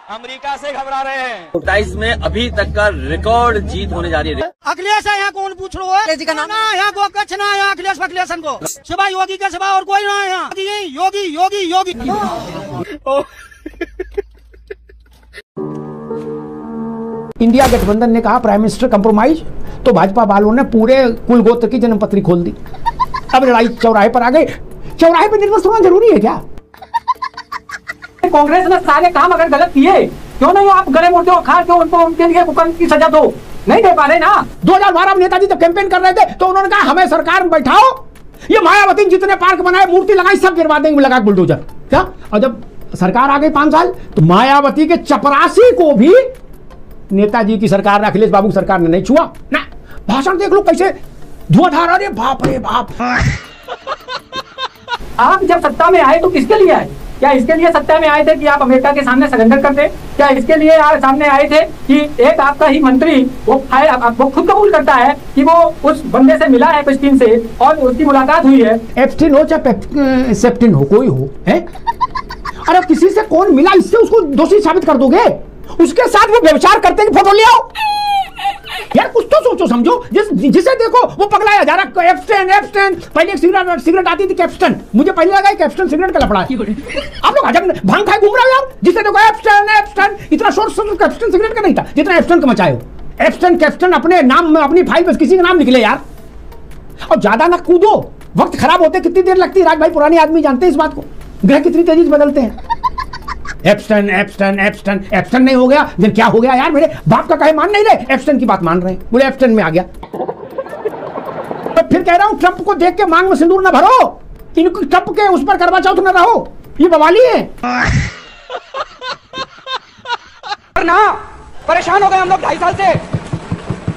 America से घबरा रहे हैं। 27 में अभी तक का रिकॉर्ड जीत होने जा रही है। अखिलेश है यहाँ, कौन पूछ रहा है? का नाम यहाँ को कच्छ ना है अखिलेश को सिवा योगी के सिवा और कोई ना है यहाँ। योगी योगी योगी इंडिया गठबंधन ने कहा प्राइम मिनिस्टर कंप्रोमाइज, तो भाजपा वालों ने पूरे कुल गोत्र की जन्मपत्री खोल दी। अब लड़ाई चौराहे पर आ गई। चौराहे पर निर्वस्त होना जरूरी है क्या? कांग्रेस ने सारे काम अगर गलत किए, क्यों नहीं आप गले मुर्दे उखाड़ के उनको उनके लिए हुक्म की सजा दो? नहीं दे पा रहे ना। 2012 में नेताजी जब कैंपेन कर रहे थे तो उन्होंने कहा हमें सरकार में बैठाओ, ये मायावती जितने पार्क बनाए, मूर्ति लगाई, सब गिरवा देंगे लगा बुलडोजर। क्या? और जब सरकार आ गई 5 साल, तो मायावती के चपरासी को भी नेताजी की सरकार ने, अखिलेश बाबू की सरकार ने नहीं छुआ ना। भाषण देख लो कैसे धुआंधार। अरे बाप रे बाप। आप जब सत्ता में आए तो किसके लिए आए? क्या इसके लिए सत्ता में आए थे कि आप अमेरिका के सामने सरेंडर कर दे? क्या इसके लिए सामने आए थे कि एक आपका ही मंत्री वो खुद कबूल करता है कि वो उस बंदे से मिला है एप्स्टीन से और उसकी मुलाकात हुई है? एप्स्टीन हो चाहे सेप्टिन हो, कोई हो है? अरे किसी से कौन मिला, इससे उसको दोषी साबित कर दोगे? उसके साथ वो व्यभिचार करते कि फोटो ले आओ। यार कुछ तो सोचो समझो। जिसे देखो वो पगलाया जा रहा। एप्स्टेन पहले एक सिगरेट आती थी कैप्स्टन, मुझे पहले लगा कैप्स्टन सिगरेट का लफड़ा है। आप लोग अजब भांग खाए घूम रहे हो यार। जिसे देखो एप्स्टेन, इतना शोर कैप्स्टन सिगरेट का नहीं था जितना एप्स्टेन का मचाए हो। एप्स्टेन कैप्स्टन अपने नाम में, अपनी फाइल में किसी का नाम निकले यार। और ज्यादा ना कूदो, वक्त खराब होते कितनी देर लगती है। राज भाई पुराने आदमी जानते हैं इस बात को, ग्रह कितनी तेजी से बदलते हैं। एप्स्टेन नहीं हो गया, दिन क्या हो गया यार? मेरे बाप का कहे मान नहीं रहे, एप्स्टेन की बात मान रहे हैं। बोले एप्स्टेन में आ गया। तो फिर कह रहा हूं ट्रंप को देख के मांग में सिंदूर ना भरो, इनको ट्रंप के उस पर करवा चौथ ना रहो, ये बवाली है ना। परेशान हो गए हम लोग 2.5 साल से,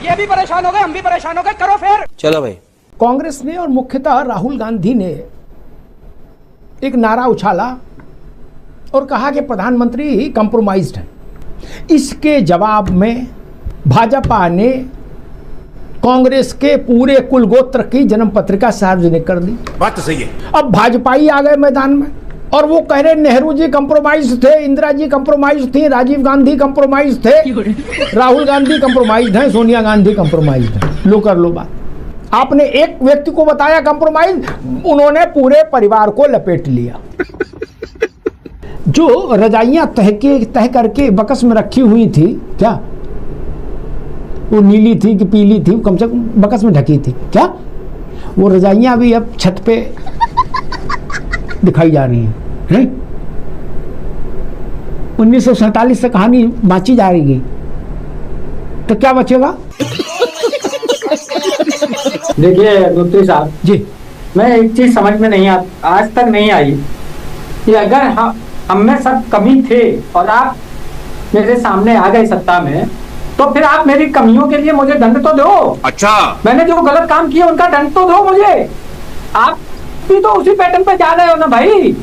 ये भी परेशान हो गए, हम भी परेशान हो गए। करो फिर। चलो भाई। कांग्रेस ने और मुख्यतः राहुल गांधी ने एक नारा उछाला और कहा कि प्रधानमंत्री ही कंप्रोमाइज्ड है। इसके जवाब में भाजपा ने कांग्रेस के पूरे कुल गोत्र की जन्म पत्रिका सार्वजनिक कर दी। बात तो सही है। अब भाजपाई आ गए मैदान में और वो कह रहे नेहरू जी कंप्रोमाइज थे, इंदिरा जी कंप्रोमाइज थी, राजीव गांधी कंप्रोमाइज थे, राहुल गांधी कंप्रोमाइज है, सोनिया गांधी कंप्रोमाइज है। लो कर लो बात। आपने एक व्यक्ति को बताया कंप्रोमाइज, उन्होंने पूरे परिवार को लपेट लिया। जो रजाइयां तह करके बकस में रखी हुई थी, क्या वो नीली थी कि पीली थी, कम से कम बकस में ढकी थी, क्या वो रजाइयां भी अब छत पे दिखाई जा रही हैं? 1947 से कहानी बांची जा रही है, तो क्या बचेगा? देखिए गुप्ती साहब जी, मैं एक चीज समझ में नहीं आज तक नहीं आई कि अगर हम में सब कमी थे और आप मेरे सामने आ गए सत्ता में, तो फिर आप मेरी कमियों के लिए मुझे दंड तो दो। अच्छा, मैंने जो गलत काम किया उनका दंड तो दो मुझे। आप भी तो उसी पैटर्न पे जा रहे हो ना भाई।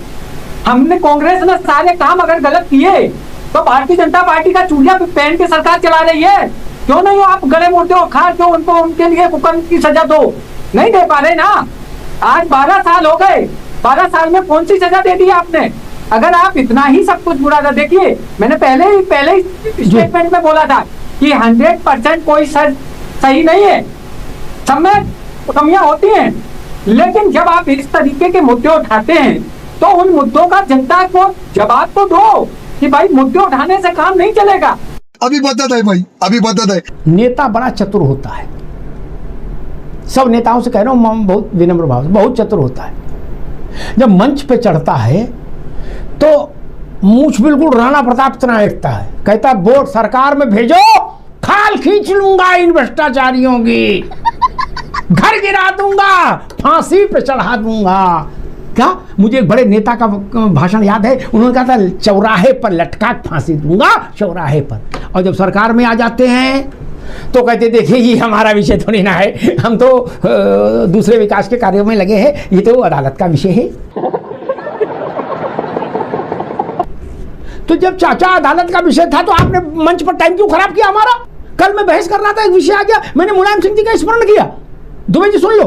हमने कांग्रेस ने सारे काम अगर गलत किए तो भारतीय जनता पार्टी का चूड़िया पहन के सरकार चला रही है। क्यों नहीं आप गले मुर्दे उखाड़ के उनको उनके लिए हुक्म की सजा दो? नहीं दे पा रहे ना। आज 12 साल हो गए, 12 साल में कौन सी सजा दे दी आपने? अगर आप इतना ही सब कुछ बुरा था, देखिए मैंने पहले ही स्टेटमेंट में बोला था कि 100% कोई सही नहीं है, सब में कमियां होती हैं, लेकिन जब आप इस तरीके के मुद्दे उठाते हैं तो उन मुद्दों का जनता को जवाब तो दो कि भाई मुद्दे उठाने से काम नहीं चलेगा। अभी बता दे भाई, अभी बता दे। नेता बड़ा चतुर होता है, सब नेताओं से कह रहा हूं, बहुत विनम्र भाव से, बहुत चतुर होता है। जब मंच पे चढ़ता है तो मूछ बिल्कुल राणा प्रताप तरह एकता है, कहता वोट सरकार में भेजो, खाल खींच लूंगा इन भ्रष्टाचारियों की, घर गिरा दूंगा, फांसी पे चढ़ा दूंगा। क्या? मुझे एक बड़े नेता का भाषण याद है, उन्होंने कहा था चौराहे पर लटका फांसी दूंगा, चौराहे पर। और जब सरकार में आ जाते हैं तो कहते देखिए ये हमारा विषय तो नहीं ना है, हम तो दूसरे विकास के कार्यों में लगे हैं, ये तो अदालत का विषय है। तो जब चाचा अदालत का विषय था तो आपने मंच पर टाइम क्यों खराब किया हमारा? कल मैं बहस कर रहा था, एक विषय आ गया, मैंने मुलायम सिंह जी का स्मरण किया। दुबे जी सुन लो,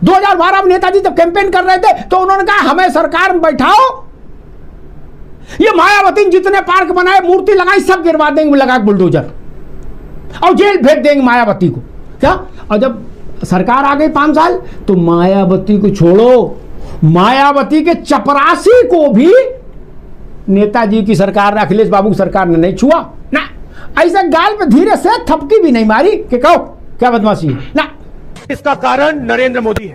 2012 में नेताजी जब कैंपेन कर रहे थे तो उन्होंने कहा हमें सरकार में बैठाओ, ये मायावती जितने पार्क बनाए, मूर्ति लगाई, सब गिरवा देंगे लगा बुलडोजर और जेल भेज देंगे मायावती को। क्या? और जब सरकार आ गई 5 साल तो मायावती को छोड़ो, मायावती के चपरासी को भी नेताजी की सरकार, अखिलेश बाबू की सरकार ने नहीं छुआ ना। ऐसा गाल पे धीरे से थपकी भी नहीं मारी कि कहो क्या बदमाशी है ना। इसका कारण नरेंद्र मोदी है।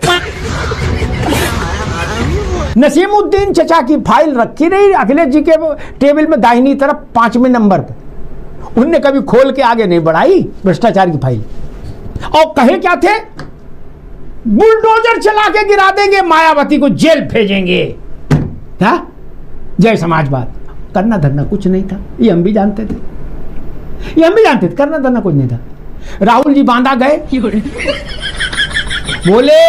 नसीमुद्दीन चचा की फाइल रखी रही अखिलेश जी के टेबल में दाहिनी तरफ 5वें नंबर पे, उनने कभी खोल के आगे नहीं बढ़ाई भ्रष्टाचार की फाइल। और कहे क्या थे? बुलडोजर चला के गिरा देंगे, मायावती को जेल भेजेंगे। क्या? जय समाजवाद। करना धरना कुछ नहीं था, ये हम भी जानते थे, ये हम भी जानते थे, करना धरना कुछ नहीं था। राहुल जी बांधा गए, बोले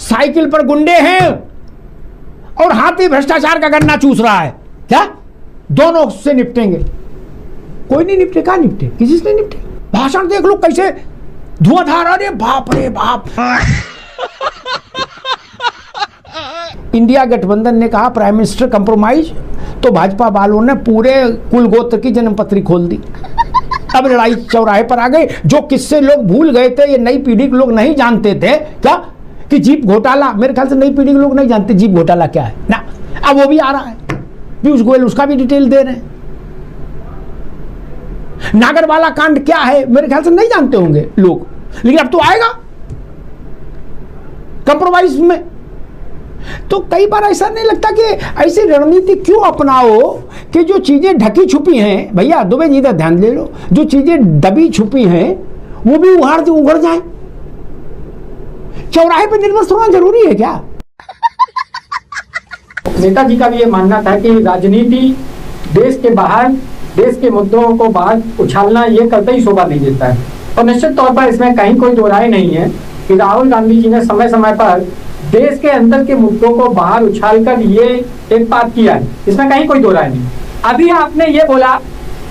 साइकिल पर गुंडे हैं और हाथी भ्रष्टाचार का गन्ना चूस रहा है। क्या? दोनों से निपटेंगे। कोई नहीं निपटे। कहां निपटे? किसी से नहीं निपटे। भाषण देख लो कैसे धुआंधार। अरे बाप रे बाप। इंडिया गठबंधन ने कहा प्राइम मिनिस्टर कंप्रोमाइज, तो भाजपा वालों ने पूरे कुल गोत्र की जन्मपत्री खोल दी। अब लड़ाई चौराहे पर आ गई। जो किस्से लोग भूल गए थे, ये नई पीढ़ी के लोग नहीं जानते थे क्या कि जीप घोटाला, मेरे ख्याल से नई पीढ़ी के लोग नहीं जानते जीप घोटाला क्या है ना। अब वो भी आ रहा है, पीयूष गोयल उसका भी डिटेल दे रहे हैं। नागरवाला कांड क्या है, मेरे ख्याल से नहीं जानते होंगे लोग, लेकिन अब तो आएगा कंप्रोमाइज में। तो कई बार ऐसा नहीं लगता कि ऐसी रणनीति क्यों अपनाओ कि जो चीजें ढकी छुपी हैं, भैया दुबे जी इधर ध्यान ले लो, जो चीजें दबी छुपी हैं वो भी उघड़ जाए। चौराहे पे निर्वस्त होना जरूरी है क्या? नेताजी का भी ये मानना था कि राजनीति देश के बाहर, देश के मुद्दों को बाहर उछालना ये करते ही शोभा नहीं देता है। और निश्चित तौर पर इसमें कहीं कोई दो राय नहीं है कि राहुल गांधी जी ने समय समय पर देश के अंदर के मुद्दों को बाहर उछालकर ये एक बात किया है, इसमें कहीं कोई दो राय नहीं। अभी आपने ये बोला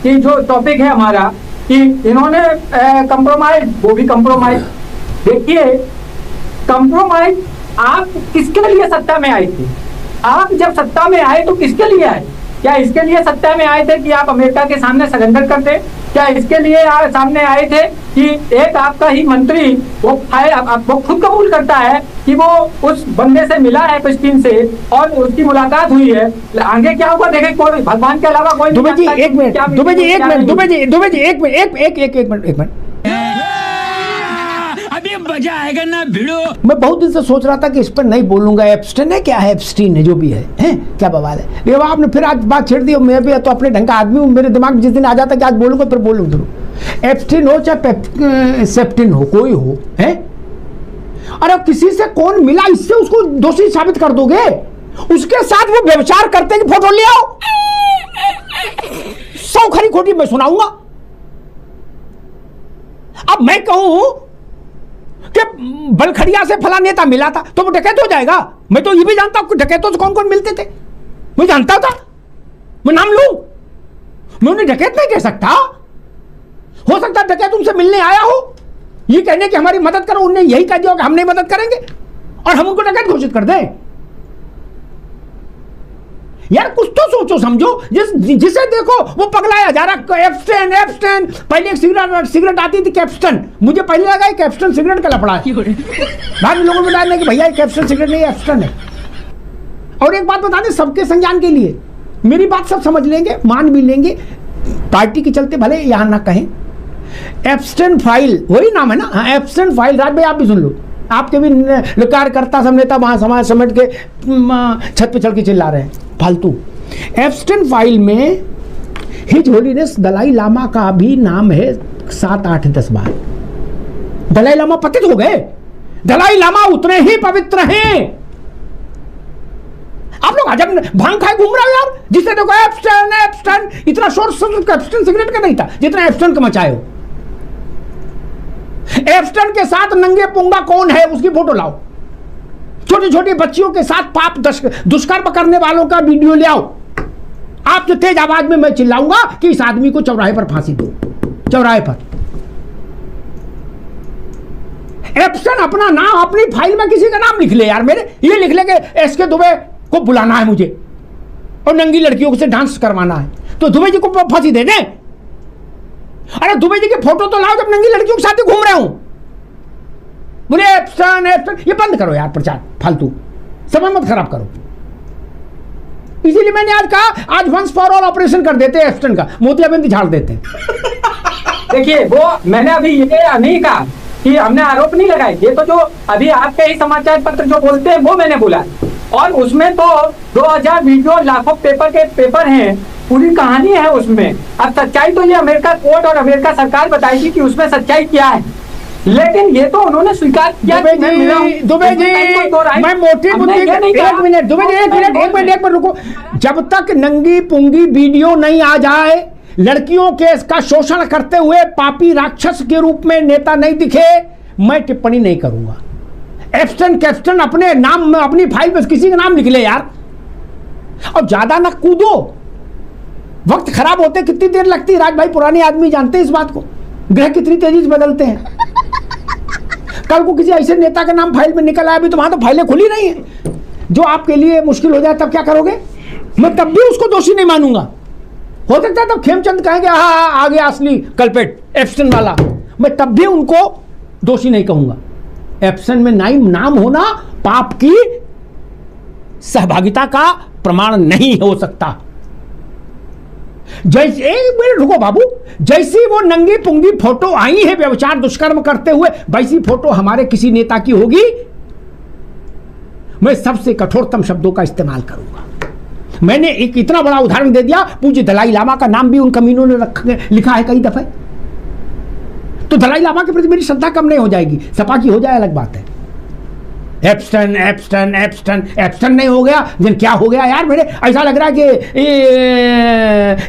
कि जो टॉपिक है हमारा कि इन्होंने कंप्रोमाइज, वो भी कंप्रोमाइज। देखिए कंप्रोमाइज आप किसके लिए सत्ता में आए थे? आप जब सत्ता में आए तो किसके लिए आए? क्या इसके लिए सत्ता में आए थे कि आप अमेरिका के सामने सरेंडर कर दे? क्या इसके लिए सामने आए थे कि एक आपका ही मंत्री वो खुद कबूल करता है कि वो उस बंदे से मिला है एप्स्टीन से और उसकी मुलाकात हुई है, आगे क्या होगा देखें, कोई भगवान के अलावा कोई दुबे जी एक मिनट, दुबे जी एक मिनट, अभी मजा आएगा ना भिड़ो। मैं बहुत दिन से सोच रहा था कि इस पर नहीं बोलूंगा। एप्स्टीन है क्या है? एप्स्टीन है जो भी है, क्या बवाल है। लेकिन आपने फिर आज बात छेड़ दी। मैं भी तो अपने ढंग का आदमी हूँ, मेरे दिमाग में जिस दिन आ जाता है कि आज बोलूंगा फिर बोलूँ जरूर। एप्स्टीन हो चाहे सेप्टिन हो, कोई हो, है? अरे किसी से कौन मिला इससे उसको दोषी साबित कर दोगे? उसके साथ वो व्यभिचार करते कि फोटो ले आओ, 100 खरी खोटी मैं सुनाऊंगा। अब मैं कहूं कि बलखड़िया से फला नेता मिला था तो वो डकैत हो जाएगा? मैं तो ये भी जानता हूं कि डकैतों से कौन कौन मिलते थे, मैं जानता था। मैं नाम लूं? मैं उन्हें डकैत नहीं कह सकता। हो सकता है डकैत उनसे मिलने आया हो, ये कहने की हमारी मदद करो, उन्हें यही कह दिया कि हम नहीं मदद करेंगे और हम उनको डकैत घोषित कर दें। यार कुछ तो सोचो समझो। जिसे देखो वो पगलाया जा रहा। एप्स्टेन पहले एक सिगरेट आती थी कैप्स्टन, मुझे पहले लगा कैप्स्टन सिगरेट का लफड़ा है, बाद में लोगों ने बताया कि भैया कैप्स्टन सिगरेट नहीं एप्स्टन है। और एक बात बता दें सबके संज्ञान के लिए, मेरी बात सब समझ लेंगे, मान भी लेंगे, पार्टी के चलते भले यहां ना कहें। एप्स्टेन फाइल वही नाम है ना? हाँ एप्स्टेन फाइल। राज भाई आप भी सुन लो, आपके भी कार्यकर्ता सब नेता वहां समाज समेट के छत पे चढ़ के चिल्ला रहे हैं फालतू। एप्स्टेन फाइल में हिज होलीनेस दलाई लामा का भी नाम है 7, 8, 10 बार। दलाई लामा पतित हो गए, दलाई लामा उतने ही पवित्र हैं। आप लोग अजब भांग खाए घूम रहे हो यार, जिससे देखो एप्स्टेन इतना शोर एप्स्टेन सिगरेट का नहीं था जितना एप्स्टेन का मचाए हो। एप्स्टेन के साथ नंगे पुंगा कौन है उसकी फोटो लाओ, छोटी छोटी बच्चियों के साथ पाप दुष्कर्म करने वालों का वीडियो ले आओ। आप जो तेज आवाज में मैं चिल्लाऊंगा कि इस आदमी को चौराहे पर फांसी दो, चौराहे पर। एप्स्टेन अपना नाम अपनी फाइल में किसी का नाम लिख ले यार, मेरे ये लिख ले कि एसके दुबे को बुलाना है मुझे, और नंगी लड़कियों से डांस करवाना है तो दुबे जी को फांसी दे दें। अरे दुबे जी की फोटो तो लाओ जब नंगी लड़कियों के साथ ही घूम रहे हो। बोले एप्सन एप्सन, ये बंद करो यार प्रचार, फालतू समय मत खराब करो। इसीलिए मैंने आज कहा आज वंस फॉर ऑल ऑपरेशन कर देते हैं एप्सन का, मोतियाबिंद झाड़ देते हैं। देखिए वो मैंने अभी ये नहीं कहा कि हमने आरोप नहीं लगाए, ये तो जो अभी आपके ही समाचार पत्र जो बोलते हैं वो मैंने बोला। और उसमें तो 2000 वीडियो लाखों पेपर हैं, पूरी कहानी है उसमें। अब सच्चाई तो ये अमेरिका कोर्ट और अमेरिका सरकार बताएगी कि उसमें सच्चाई क्या है, लेकिन ये तो उन्होंने स्वीकार किया। दुबे जी मैं मोटी बुद्धि, एक मिनट दुबे जी, एक मिनट रुको। जब तक नंगी पुंगी वीडियो नहीं आ जाए, लड़कियों के इसका शोषण करते हुए पापी राक्षस के रूप में नेता नहीं दिखे, मैं टिप्पणी नहीं करूंगा। एप्सन कैप्सन अपने नाम में अपनी फाइल में किसी का नाम निकले यार, और ज्यादा ना कूदो। वक्त खराब होते कितनी देर लगती है राज भाई, पुराने आदमी जानते हैं इस बात को, ग्रह कितनी तेजी से बदलते हैं। कल को किसी ऐसे नेता का नाम फाइल में निकल आया, अभी तो वहां तो फाइलें खुली नहीं है, जो आपके लिए मुश्किल हो जाए तब क्या करोगे? मैं तब भी उसको दोषी नहीं मानूंगा। हो सकता है तब खेमचंद कहेंगे हाँ आ गया असली कल्पेट एप्सन वाला, मैं तब भी उनको दोषी नहीं कहूंगा। एप्सन में नाम होना पाप की सहभागिता का प्रमाण नहीं हो सकता। जैसे एक मिनट रुको बाबू, जैसी वो नंगी पुंगी फोटो आई है व्यभिचार दुष्कर्म करते हुए, वैसी फोटो हमारे किसी नेता की होगी, मैं सबसे कठोरतम शब्दों का इस्तेमाल करूंगा। मैंने एक इतना बड़ा उदाहरण दे दिया, पूज्य दलाई लामा का नाम भी उन कमीनों ने लिखा है कई दफे, तो दलाई लामा के प्रति मेरी श्रद्धा कम नहीं हो जाएगी। सपा की हो जाए अलग बात है। एप्सन एप्सन एप्सन एप्सन नहीं हो गया, जिन क्या हो गया यार? मेरे ऐसा लग रहा है कि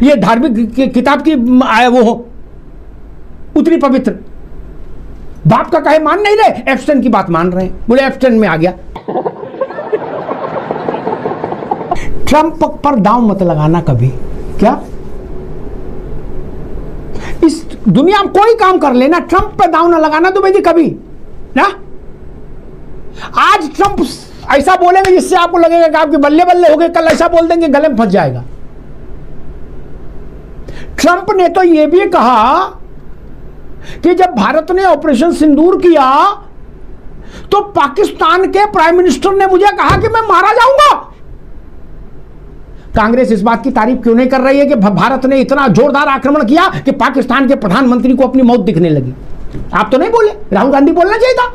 ये धार्मिक किताब की वो हो उतनी पवित्र, बाप का कहे मान नहीं रहे, एप्सन की बात मान रहे हैं। बोले एप्सन में आ गया। ट्रंप पर दांव मत लगाना कभी। क्या इस दुनिया में कोई काम कर लेना, ट्रंप पर दांव ना लगाना दुबे जी कभी ना। आज ट्रंप ऐसा बोलेंगे जिससे आपको लगेगा कि आपके बल्ले बल्ले हो गए, कल ऐसा बोल देंगे गले में फंस जाएगा। ट्रंप ने तो यह भी कहा कि जब भारत ने ऑपरेशन सिंदूर किया तो पाकिस्तान के प्राइम मिनिस्टर ने मुझे कहा कि मैं मारा जाऊंगा। कांग्रेस इस बात की तारीफ क्यों नहीं कर रही है कि भारत ने इतना जोरदार आक्रमण किया कि पाकिस्तान के प्रधानमंत्री को अपनी मौत दिखने लगी? आप तो नहीं बोले, राहुल गांधी बोलना चाहिए था।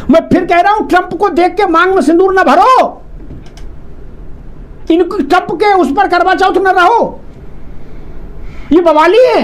मैं फिर कह रहा हूं, ट्रंप को देख के मांग में सिंदूर न भरो, इनको ट्रंप के उस पर करवा चौथ न रहो, ये बवाली है।